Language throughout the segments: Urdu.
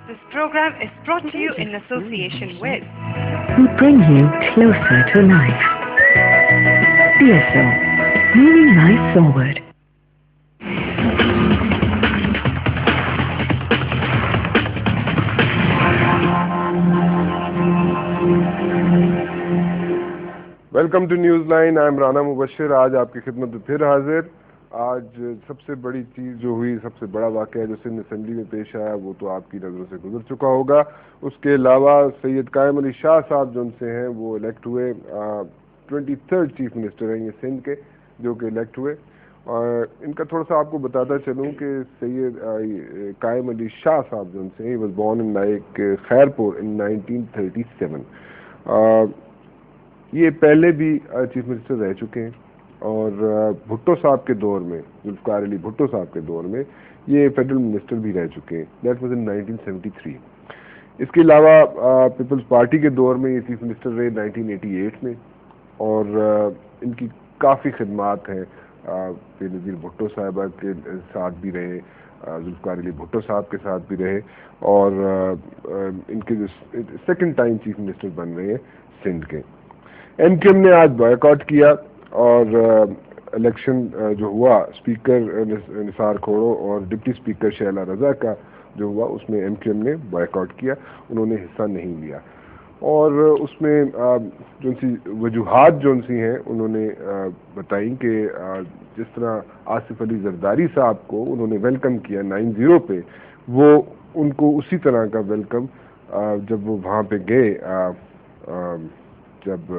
This program is brought to you in association with We bring you closer to life. DSO, moving life forward. Welcome to Newsline. I'm Rana Mubashir. آج آپ کی خدمت میں پھر حاضر. آج سب سے بڑی چیز جو ہوئی, سب سے بڑا واقعہ جو سندھ اسمبلی میں پیش آیا, وہ تو آپ کی نظروں سے گزر چکا ہوگا. اس کے علاوہ سید قائم علی شاہ صاحب جو ان سے ہیں وہ الیکٹ ہوئے. 23rd چیف منسٹر ہیں یہ سندھ کے, جو کہ الیکٹ ہوئے. اور ان کا تھوڑا سا آپ کو بتاتا چلوں کہ سید قائم علی شاہ صاحب جو ان سے, he was born in like Khairpur in 1937. یہ پہلے بھی چیف منسٹر رہ چکے ہیں, اور بھٹو صاحب کے دور میں, ذوالفقار علی بھٹو صاحب کے دور میں یہ فیڈرل منسٹر بھی رہ چکے ہیں. That was in 1973. اس کے علاوہ پیپلز پارٹی کے دور میں یہ چیف منسٹر رہے 1988 میں, اور ان کی کافی خدمات ہیں. بے نظیر بھٹو صاحبہ کے ساتھ بھی رہے, ذوالفقار علی بھٹو صاحب کے ساتھ بھی رہے, اور ان کے جو سیکنڈ ٹائم چیف منسٹر بن رہے ہیں سندھ کے. ایم کیو ایم نے آج بائیک آؤٹ کیا, اور الیکشن جو ہوا اسپیکر نثار کھوڑو اور ڈپٹی اسپیکر شیلا رضا کا جو ہوا, اس میں ایم کیو ایم نے بائیک آؤٹ کیا. انہوں نے حصہ نہیں لیا, اور اس میں جو سی وجوہات جو سی ہیں انہوں نے بتائیں کہ جس طرح آصف علی زرداری صاحب کو انہوں نے ویلکم کیا 90 پہ, وہ ان کو اسی طرح کا ویلکم جب وہ وہاں پہ گئے, جب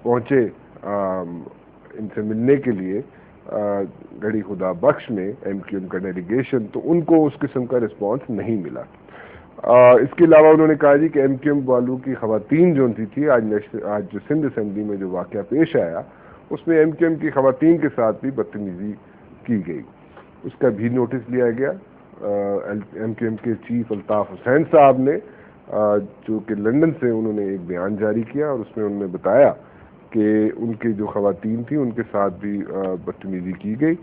پہنچے ان سے ملنے کے لیے گڑھی خدا بخش میں ایم کیو ایم کا ڈیلیگیشن, تو ان کو اس قسم کا رسپانس نہیں ملا. اس کے علاوہ انہوں نے کہا جی کہ ایم کیو ایم والوں کی خواتین جو تھی, آج جو سندھ اسمبلی میں جو واقعہ پیش آیا, اس میں ایم کیو ایم کی خواتین کے ساتھ بھی بدتمیزی کی گئی. اس کا بھی نوٹس لیا گیا. ایم کیو ایم کے چیف الطاف حسین صاحب نے, جو کہ لندن سے, انہوں نے ایک بیان جاری کیا, اور اس میں انہوں نے بتایا کہ ان کی جو خواتین تھیں ان کے ساتھ بھی بدتمیزی کی گئی,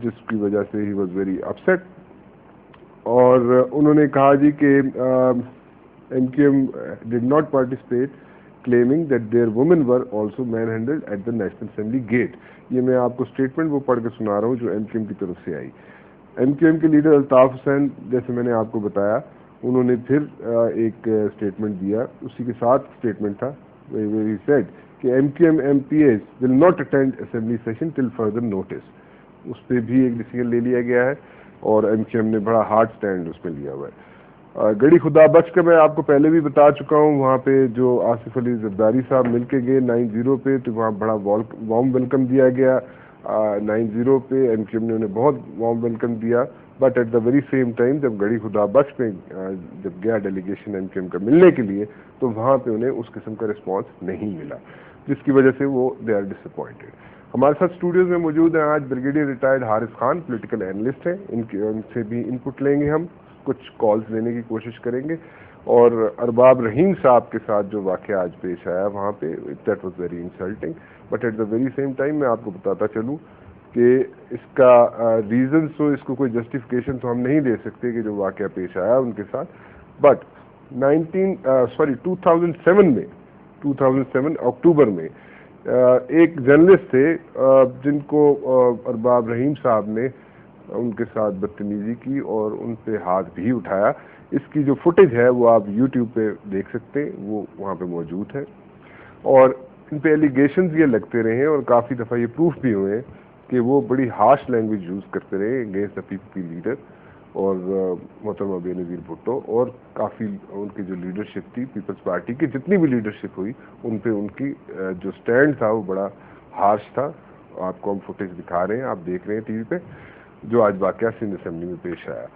جس کی وجہ سے ہی واز ویری اپسیٹ. اور انہوں نے کہا جی کہ M Q M did not participate claiming that their women were also manhandled at the National Assembly gate. یہ میں آپ کو اسٹیٹمنٹ وہ پڑھ کے سنا رہا ہوں جو ایم کیو ایم کی طرف سے آئی. ایم کیو ایم کے لیڈر الطاف حسین, جیسے میں نے آپ کو بتایا, انہوں نے پھر ایک اسٹیٹمنٹ دیا. اسی کے ساتھ اسٹیٹمنٹ تھا ویری سیڈ کہ M Q M M P As will not attend assembly session till further notice. اس پہ بھی ایک ڈیسیژن لے لیا گیا ہے, اور ایم کیو ایم نے بڑا ہارڈ سٹینڈ اس میں لیا ہوا ہے. گڑھی خدا بخش کا میں آپ کو پہلے بھی بتا چکا ہوں, وہاں پہ جو آصف علی زرداری صاحب مل کے گئے 90 پہ, تو وہاں بڑا وارم ویلکم دیا گیا. 90 پہ ایم کیو ایم نے انہیں بہت وارم ویلکم دیا, but at the very same time جب گڑھی خدا بخش میں جب گیا ڈیلیگیشن ایم کیو ایم کا ملنے کے لیے, تو وہاں پہ انہیں اس قسم کا رسپانس نہیں ملا, جس کی وجہ سے وہ دے آر ڈس اپوائنٹڈ. ہمارے ساتھ اسٹوڈیوز میں موجود ہیں آج brigadier retired Haris Khan, political analyst ہیں. ان سے بھی ان پٹ لیں گے, ہم کچھ کالز لینے کی کوشش کریں گے. اور ارباب رحیم صاحب کے ساتھ جو واقعہ آج پیش آیا وہاں پہ, that was very insulting, but at the very same time میں آپ کو بتاتا چلوں کہ اس کا ریزنس تو, اس کو کوئی جسٹیفیکیشن تو ہم نہیں دے سکتے کہ جو واقعہ پیش آیا ان کے ساتھ. بٹ 2007 اکتوبر میں ایک جرنلسٹ تھے جن کو ارباب رحیم صاحب نے ان کے ساتھ بدتمیزی کی اور ان پہ ہاتھ بھی اٹھایا. اس کی جو فوٹیج ہے وہ آپ یوٹیوب پہ دیکھ سکتے ہیں, وہ وہاں پہ موجود ہے. اور ان پہ ایلیگیشنز یہ لگتے رہے ہیں, اور کافی دفعہ یہ پروف بھی ہوئے ہیں کہ وہ بڑی ہارش لینگویج یوز کرتے رہے against the P P P leader اور محترمہ بے نظیر بھٹو. اور کافی ان کی جو لیڈرشپ تھی پیپلز پارٹی کی, جتنی بھی لیڈرشپ ہوئی, ان پہ ان کی جو سٹینڈ تھا وہ بڑا ہارش تھا. آپ کو ہم فوٹیج دکھا رہے ہیں, آپ دیکھ رہے ہیں ٹی وی پہ, جو آج واقعہ سندھ اسمبلی میں پیش آیا.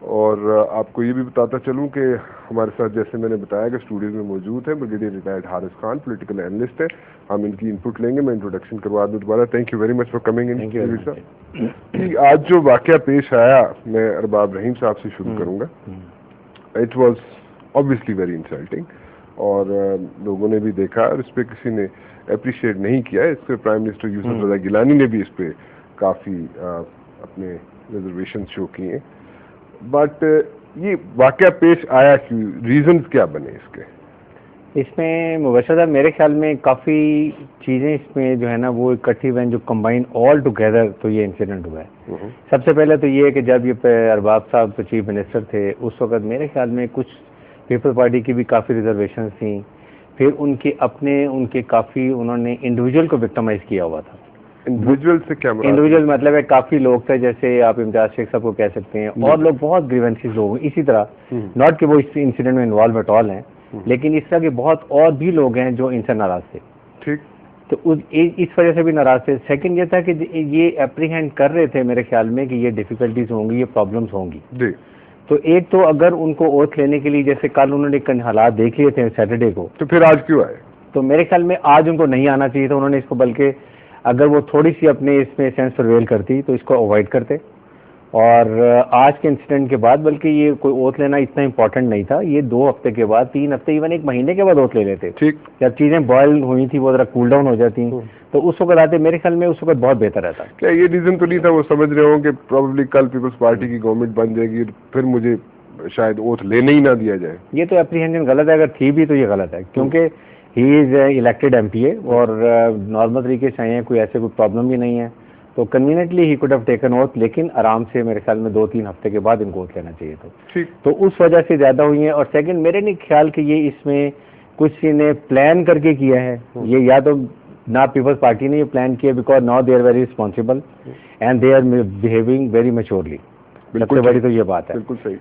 اور آپ کو یہ بھی بتاتا چلوں کہ ہمارے ساتھ, جیسے میں نے بتایا, کہ اسٹوڈیو میں موجود ہیں brigadier retired Haris Khan, political analyst ہے. ہم ان کی انپٹ لیں گے. میں انٹروڈکشن کروا دوں دوبارہ. Thank you very much for coming in. آج جو واقعہ پیش آیا, میں ارباب رحیم صاحب سے شروع کروں گا. It was obviously very insulting, اور لوگوں نے بھی دیکھا, اور اس پہ کسی نے اپریشیٹ نہیں کیا. اس پہ پرائم منسٹر یوسف رضا گیلانی نے بھی اس پہ کافی اپنے ریزرویشن شو کیے. بٹ یہ واقعہ پیش آیا کیوں, ریزنز کیا بنے اس کے؟ اس میں مبشر صاحب میرے خیال میں کافی چیزیں اس میں جو ہے نا وہ اکٹھی ہوئے ہیں جو کمبائن آل ٹوگیدر تو یہ انسیڈنٹ ہوا ہے. سب سے پہلے تو یہ ہے کہ جب یہ ارباب صاحب تو چیف منسٹر تھے اس وقت میرے خیال میں کچھ پیپلز پارٹی کی بھی کافی ریزرویشنز تھیں. پھر ان کے کافی انہوں نے انڈیویجول کو وکٹمائز کیا ہوا تھا. انڈیویجول سے کیا مراد؟ انڈیویجول مطلب ہے کافی لوگ تھے, جیسے آپ امتیاز شیخ صاحب کو کہہ سکتے ہیں, اور لوگ بہت گریونسز لوگ ہیں اسی طرح, ناٹ کہ وہ اس انسیڈنٹ میں انوالو ایٹ آل ہیں, لیکن اس طرح کے بہت اور بھی لوگ ہیں جو ان سے ناراض تھے. ٹھیک, تو اس وجہ سے بھی ناراض تھے. سیکنڈ یہ تھا کہ یہ اپریہینڈ کر رہے تھے میرے خیال میں کہ یہ ڈیفیکلٹیز ہوں گی, یہ پرابلمس ہوں گی. جی. تو ایک تو اگر ان کو اوتھ لینے کے لیے, جیسے کل انہوں نے حالات دیکھ لیے تھے سیٹرڈے کو, تو پھر آج کیوں آئے؟ تو میرے خیال میں آج ان کو نہیں آنا چاہیے تھا. انہوں نے اس کو, بلکہ اگر وہ تھوڑی سی اپنے اس میں سینس پرویل کرتی تو اس کو اوائڈ کرتے. اور آج کے انسیڈنٹ کے بعد, بلکہ یہ کوئی اوتھ لینا اتنا امپورٹنٹ نہیں تھا, یہ 2 ہفتے کے بعد, 3 ہفتے, ایون 1 مہینے کے بعد اوتھ لے لیتے. ٹھیک, جب چیزیں بوائل ہوئی تھی وہ ذرا کول ڈاؤن ہو جاتی تو اس وقت آتے. میرے خیال میں اس وقت بہت بہتر رہتا. کیا یہ ریزن تو نہیں تھا وہ سمجھ رہے ہوں کہ پروبیبلی کل پیپلز پارٹی کی گورنمنٹ بن جائے گی, پھر مجھے شاید اوتھ لینے ہی نہ دیا جائے؟ یہ تو اپریہینشن غلط ہے, اگر تھی بھی تو یہ غلط ہے, کیونکہ ہی از الیکٹڈ ایم پی اے اور نارمل طریقے سے آئے ہیں, کوئی ایسے کوئی پرابلم بھی نہیں ہے, تو conveniently he could have taken oath, لیکن آرام سے میرے خیال میں 2-3 ہفتے کے بعد ان کو اوتھ لینا چاہیے تھا. تو اس وجہ سے زیادہ ہوئی ہیں. اور سیکنڈ میرے نہیں خیال کہ یہ اس میں کچھ نے پلان کر کے کیا ہے, یہ یا تو نہ پیپلز پارٹی نے یہ پلان کیا, because now they are very responsible and they are behaving very maturely. سب سے بڑی تو یہ بات ہے.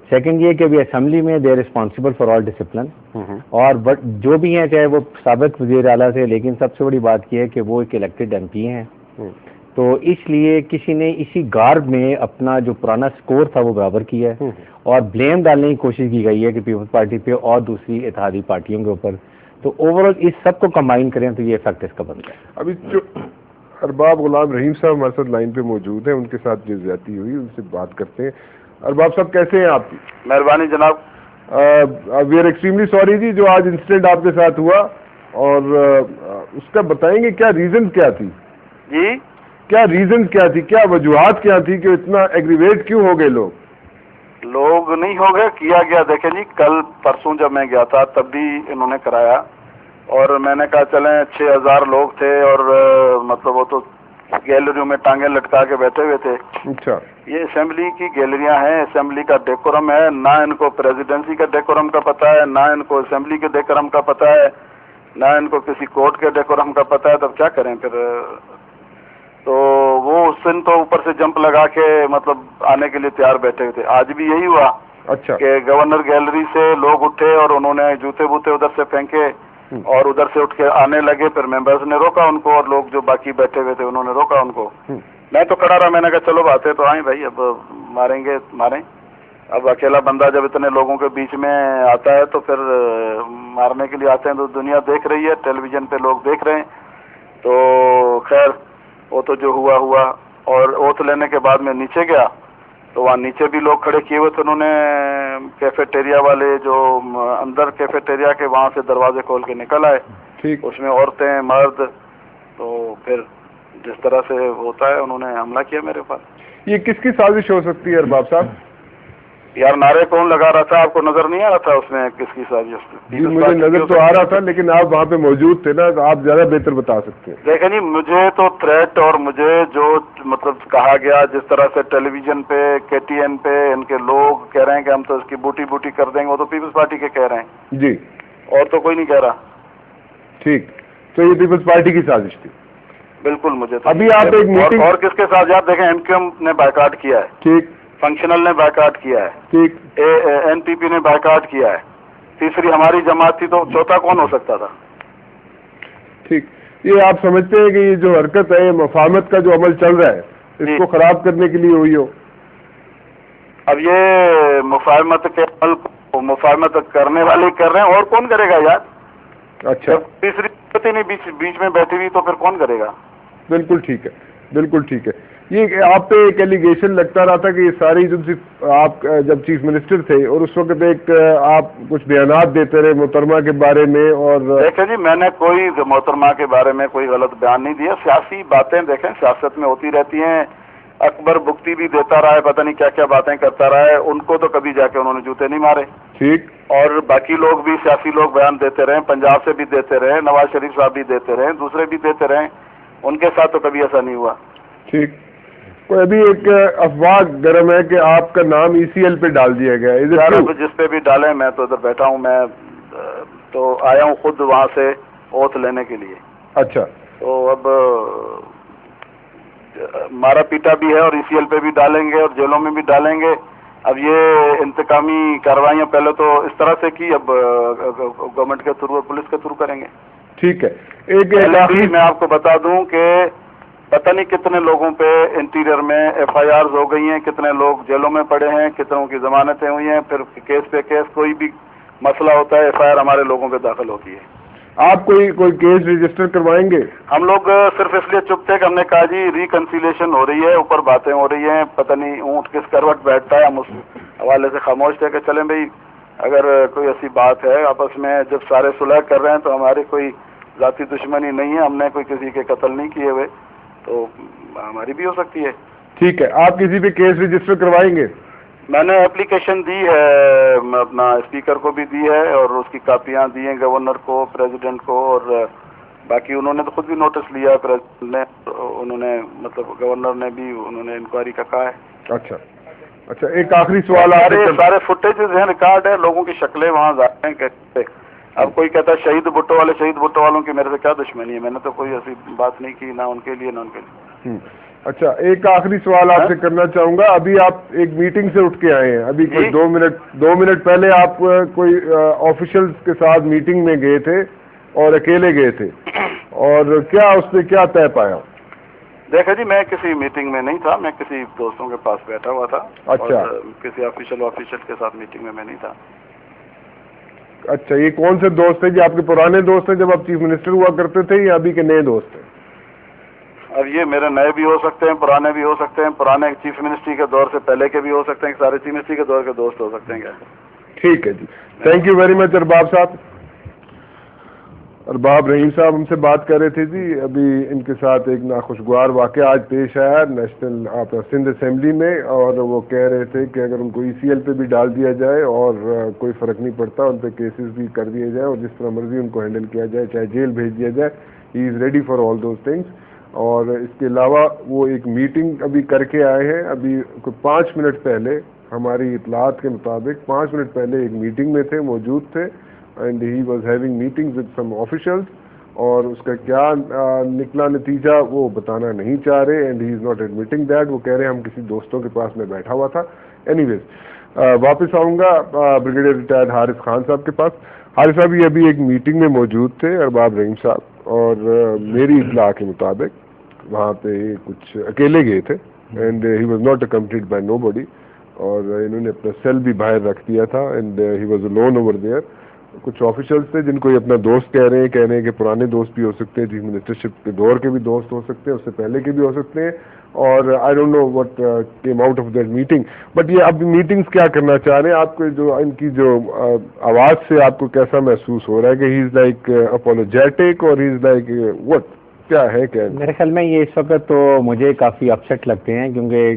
سیکنڈ یہ کہ ابھی اسمبلی میں they are responsible for all discipline, اور بٹ جو بھی ہیں چاہے وہ سابق وزیر اعلیٰ سے, لیکن سب سے بڑی بات یہ ہے کہ وہ ایک الیکٹڈ ایم پی ہیں. تو اس لیے کسی نے اسی گارڈ میں اپنا جو پرانا سکور تھا وہ برابر کیا ہے, اور بلیم ڈالنے کی کوشش کی گئی ہے کہ پیپلز پارٹی پہ اور دوسری اتحادی پارٹیوں کے اوپر. تو اوور آل اس سب کو کمبائن کریں تو یہ افیکٹ اس کا بنتا ہے. ابھی جو ارباب غلام رحیم صاحب ہمارے ساتھ لائن پہ موجود ہیں, ان کے ساتھ جو زیادتی ہوئی ان سے بات کرتے ہیں. ارباب صاحب کیسے ہیں آپ؟ مہربانی جناب. وی آر ایکسٹریملی سوری جی جو آج انسیڈنٹ آپ کے ساتھ ہوا, اور اس کا بتائیں گے کیا ریزن کیا تھی؟ جی کیا ریزن کیا تھی, کیا وجوہات کیا تھی کہ اتنا ایگریویٹ کیوں ہو گئے لوگ؟ لوگ نہیں ہو گئے, کیا گیا. دیکھیں جی, کل پرسوں جب میں گیا تھا تب بھی انہوں نے کرایا, اور میں نے کہا چلیں 6000 لوگ تھے, اور مطلب وہ تو گیلریوں میں ٹانگیں لٹکا کے بیٹھے ہوئے تھے. اچھا, یہ اسمبلی کی گیلریاں ہیں, اسمبلی کا ڈیکورم ہے, نہ ان کو پریزیڈنسی کا ڈیکورم کا پتہ ہے, نہ ان کو اسمبلی کے ڈیکورم کا پتہ ہے, نہ ان کو کسی کورٹ کے ڈیکورم کا پتہ ہے. تب کیا کریں پھر؟ تو وہ اس دن تو اوپر سے جمپ لگا کے مطلب آنے کے لیے تیار بیٹھے ہوئے تھے. آج بھی یہی ہوا. اچھا, کہ گورنر گیلری سے لوگ اٹھے اور انہوں نے جوتے بوتے ادھر سے پھینکے, اور ادھر سے اٹھ کے آنے لگے. پھر ممبرز نے روکا ان کو, اور لوگ جو باقی بیٹھے ہوئے تھے انہوں نے روکا ان کو. میں تو کھڑا رہا, میں نے کہا چلو باتیں تو آئیں بھائی, اب ماریں گے ماریں. اب اکیلا بندہ جب اتنے لوگوں کے بیچ میں آتا ہے تو پھر مارنے کے لیے آتے ہیں. تو دنیا دیکھ رہی ہے, ٹیلی ویژن پہ لوگ دیکھ رہے ہیں. تو خیر وہ تو جو ہوا ہوا. اور اوتھ لینے کے بعد میں نیچے گیا تو وہاں نیچے بھی لوگ کھڑے کیے ہوئے تھے. انہوں نے کیفیٹیریا والے جو اندر کیفیٹیریا کے وہاں سے دروازے کھول کے نکل آئے. ٹھیک, اس میں عورتیں مرد. تو پھر جس طرح سے ہوتا ہے انہوں نے حملہ کیا میرے پاس. یہ کس کی سازش ہو سکتی ہے ارباب صاحب؟ یار نعرے کون لگا رہا تھا, آپ کو نظر نہیں آ رہا تھا اس میں کس کی سازش؟ جی مجھے نظر تو آ رہا تھا, لیکن آپ وہاں پہ موجود تھے نا, تو آپ زیادہ بہتر بتا سکتے ہیں. دیکھیں جی, مجھے تو تھریٹ اور مجھے جو مطلب کہا گیا, جس طرح سے ٹیلی ویژن پہ KTN پہ ان کے لوگ کہہ رہے ہیں کہ ہم تو اس کی بوٹی بوٹی کر دیں گے, وہ تو پیپلز پارٹی کے کہہ رہے ہیں جی, اور تو کوئی نہیں کہہ رہا. ٹھیک, تو یہ پیپلز پارٹی کی سازش تھی. بالکل. مجھے تو ابھی آپ ایک میٹنگ اور کس کے ساتھ آپ دیکھیں, MQM نے بائیکاٹ کیا ہے, ٹھیک, فنکشنل نے بائیکاٹ کیا ہے, ٹھیک, NPP نے بائیکاٹ کیا ہے, تیسری ہماری جماعت تھی, تو چوتھا کون ہو سکتا تھا؟ ٹھیک. یہ آپ سمجھتے ہیں کہ یہ جو حرکت ہے, مفاہمت کا جو عمل چل رہا ہے, اس کو خراب کرنے کے لیے ہوئی ہو؟ اب یہ مفاہمت کے عمل کو مفاہمت کرنے والے کر رہے ہیں, اور کون کرے گا یار؟ اچھا, تیسری نہیں بیچ میں بیٹھی ہوئی, تو پھر کون کرے گا؟ بالکل ٹھیک ہے, بالکل ٹھیک ہے. یہ آپ پہ ایک ایلیگیشن لگتا رہا تھا کہ یہ ساری آپ جب چیف منسٹر تھے اور اس وقت ایک آپ کچھ بیانات دیتے رہے محترمہ کے بارے میں. اور دیکھیں جی, میں نے کوئی محترمہ کے بارے میں کوئی غلط بیان نہیں دیا. سیاسی باتیں دیکھیں سیاست میں ہوتی رہتی ہیں, اکبر بگٹی بھی دیتا رہا ہے, پتہ نہیں کیا کیا باتیں کرتا رہا ہے, ان کو تو کبھی جا کے انہوں نے جوتے نہیں مارے. ٹھیک. اور باقی لوگ بھی, سیاسی لوگ بیان دیتے رہے, پنجاب سے بھی دیتے رہے, نواز شریف صاحب بھی دیتے رہے, دوسرے بھی دیتے رہے, ان کے ساتھ تو کبھی ایسا نہیں ہوا. ٹھیک. کوئی ابھی ایک افواہ گرم ہے کہ آپ کا نام ECL پہ ڈال دیا گیا ہے. اب جس پہ بھی ڈالیں, میں تو ادھر بیٹھا ہوں, میں تو آیا ہوں خود وہاں سے اوتھ لینے کے لیے. اچھا. تو اب مارا پیٹا بھی ہے, اور ECL پہ بھی ڈالیں گے اور جیلوں میں بھی ڈالیں گے. اب یہ انتقامی کارروائیاں پہلے تو اس طرح سے کی, اب گورنمنٹ کے تھرو اور پولیس کے تھرو کریں گے. ٹھیک ہے. ایک میں آپ کو بتا دوں کہ پتہ نہیں کتنے لوگوں پہ انٹیریئر میں FIRs ہو گئی ہیں, کتنے لوگ جیلوں میں پڑے ہیں, کتنوں کی ضمانتیں ہوئی ہیں, پھر کیس پہ کیس, کوئی بھی مسئلہ ہوتا ہے FIR ہمارے لوگوں پہ داخل ہوتی ہے. آپ کوئی کیس رجسٹر کروائیں گے؟ ہم لوگ صرف اس لیے چپ تھے کہ ہم نے کہا جی ریکنسیلیشن ہو رہی ہے, اوپر باتیں ہو رہی ہیں, پتہ نہیں اونٹ کس کروٹ بیٹھتا ہے. ہم اس حوالے سے خاموش تھے کہ چلیں بھائی, اگر کوئی ایسی بات ہے آپس میں, جب سارے صلح کر رہے ہیں تو ہماری کوئی ذاتی دشمنی نہیں ہے, ہم نے کوئی کسی کے قتل نہیں کیے ہوئے, تو ہماری بھی ہو سکتی ہے. ٹھیک ہے. آپ کسی پہ کیس رجسٹر کروائیں گے؟ میں نے اپلیکیشن دی ہے, اپنا اسپیکر کو بھی دی ہے, اور اس کی کاپیاں دی ہیں گورنر کو, پریزیڈنٹ کو, اور باقی انہوں نے تو خود بھی نوٹس لیا, پریزیڈنٹ نے, انہوں نے مطلب گورنر نے بھی, انہوں نے انکوائری کا کہا ہے. اچھا. اچھا, ایک آخری سوال. سارے فوٹیجز ہیں, ریکارڈ ہے, لوگوں کی شکلیں وہاں ظاہر ہیں. کہتے اب کوئی کہتا ہے شہید بھٹو والوں کی میرے سے کیا دشمنی ہے, میں نے تو کوئی ایسی بات نہیں کی, نہ ان کے لیے نہ ان کے لیے. اچھا, ایک آخری سوال آپ سے کرنا چاہوں گا. ابھی آپ ایک میٹنگ سے اٹھ کے آئے ہیں, ابھی کوئی 2 منٹ پہلے آپ کوئی آفیشلز کے ساتھ میٹنگ میں گئے تھے اور اکیلے گئے تھے, اور کیا اس نے کیا طے پایا؟ دیکھا جی, میں کسی میٹنگ میں نہیں تھا, میں کسی دوستوں کے پاس بیٹھا ہوا تھا. اچھا. کسی آفیشل کے ساتھ میٹنگ میں نہیں تھا. اچھا, یہ کون سے دوست ہیں جی؟ آپ کے پرانے دوست ہیں جب آپ چیف منسٹر ہوا کرتے تھے, یا ابھی کے نئے دوست ہیں؟ اب یہ میرے نئے بھی ہو سکتے ہیں, پرانے بھی ہو سکتے ہیں, پرانے چیف منسٹری کے دور سے پہلے کے بھی ہو سکتے ہیں, سارے چیف منسٹری کے دور کے دوست ہو سکتے ہیں. کیا؟ ٹھیک ہے جی, تھینک یو ویری مچ ارباب صاحب. ارباب رحیم صاحب ہم سے بات کر رہے تھے جی. ابھی ان کے ساتھ ایک ناخوشگوار واقعہ آج پیش آیا نیشنل سندھ اسمبلی میں, اور وہ کہہ رہے تھے کہ اگر ان کو ECL پہ بھی ڈال دیا جائے اور کوئی فرق نہیں پڑتا, ان پہ کیسز بھی کر دیے جائے اور جس طرح مرضی ان کو ہینڈل کیا جائے, چاہے جیل بھیج دیا جائے, he is ready for all those things. اور اس کے علاوہ وہ ایک میٹنگ ابھی کر کے آئے ہیں, ابھی 5 منٹ پہلے ہماری اطلاعات کے مطابق 5 منٹ پہلے ایک میٹنگ میں تھے, موجود تھے, and he was having meetings with some officials, اور اس کا کیا نکلا نتیجہ وہ بتانا نہیں چاہ رہے, and he is not admitting that. وہ کہہ رہے ہیں ہم کسی دوستوں کے پاس میں بیٹھا ہوا تھا. اینی ویز, واپس آؤں گا بریگیڈیئر ریٹائرڈ حارث خان صاحب کے پاس. حارث صاحب یہ ابھی ایک میٹنگ میں موجود تھے, ارباب رحیم صاحب, اور میری اطلاع کے مطابق وہاں پہ کچھ اکیلے گئے تھے, and he was not accompanied by نو باڈی, اور انہوں نے اپنا سیل بھی باہر رکھ دیا تھا, and he was alone over there. کچھ آفیشلز تھے جن کو یہ اپنا دوست کہہ رہے ہیں کہ پرانے دوست بھی ہو سکتے ہیں, چیف منسٹرشپ کے دور کے بھی دوست ہو سکتے ہیں, اس سے پہلے کے بھی ہو سکتے ہیں, اور I don't know what came out of that meeting. But یہ اب میٹنگز کیا کرنا چاہ رہے ہیں, آپ کو جو ان کی جو آواز سے آپ کو کیسا محسوس ہو رہا ہے کہ ہی از لائک اپولوجیٹک, اور ہی از لائک وٹ, کیا ہے کیا؟ میرے خیال میں یہ اس وقت تو مجھے کافی اپسیٹ لگتے ہیں, کیونکہ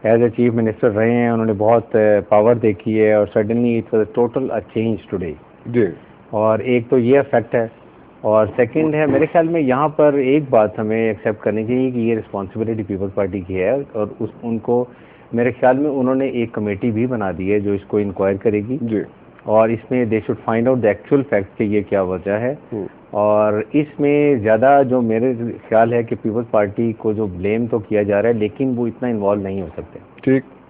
ایز اے چیف منسٹر رہے ہیں, انہوں نے بہت پاور دیکھی ہے, اور suddenly it was total a change today. جی. اور ایک تو یہ افیکٹ ہے, اور سیکنڈ ہے میرے خیال میں یہاں پر ایک بات ہمیں ایکسیپٹ کرنی چاہیے کہ یہ رسپانسبلٹی پیپلز پارٹی کی ہے, اور ان کو میرے خیال میں انہوں نے ایک کمیٹی بھی بنا دی ہے جو اس کو انکوائر کرے گی. جی. اور اس میں they should find out the actual fact کہ یہ کیا وجہ ہے. اور اس میں زیادہ جو میرے خیال ہے کہ پیپلز پارٹی کو جو بلیم تو کیا جا رہا ہے, لیکن وہ اتنا انوالو نہیں ہو سکتے.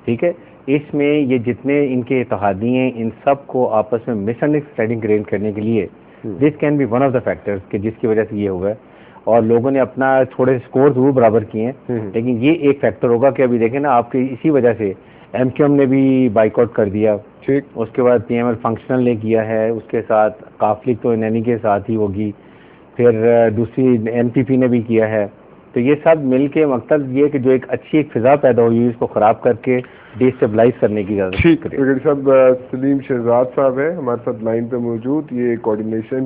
ٹھیک ہے. اس میں یہ جتنے ان کے اتحادی ہیں, ان سب کو آپس میں مس انڈرسٹینڈنگ کریٹ کرنے کے لیے this can be one of the factors کہ جس کی وجہ سے یہ ہوا ہے. اور لوگوں نے اپنا تھوڑے اسکور ضرور برابر کیے ہیں, لیکن یہ ایک فیکٹر ہوگا کہ ابھی دیکھیں نا, آپ کی اسی وجہ سے MQM نے بھی بائیک آؤٹ کر دیا, اس کے بعد PML فنکشنل نے کیا ہے, اس کے ساتھ کافلک تو NNE کے ساتھ ہی ہوگی, پھر دوسری NPP نے بھی کیا ہے. تو یہ سب مل کے مقصد یہ کہ جو ایک اچھی ایک فضا پیدا ہوئی اس کو خراب کر کے ڈیسٹیبلائز کرنے کی ضرورت ہے. ڈاکٹر صاحب سلیم شہزاد صاحب ہیں ہمارے ساتھ لائن پہ موجود, یہ کوآرڈینیشن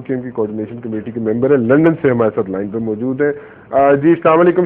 کمیٹی کے ممبر ہیں, لندن سے ہمارے ساتھ لائن پہ موجود ہیں. جی السلام علیکم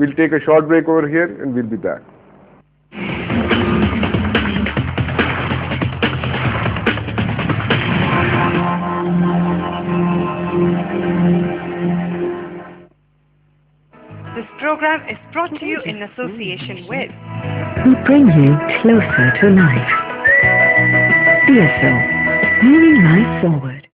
We'll take a short break over here and we'll be back. This program is brought to you in association with We bring you closer to life. DSO, moving life forward.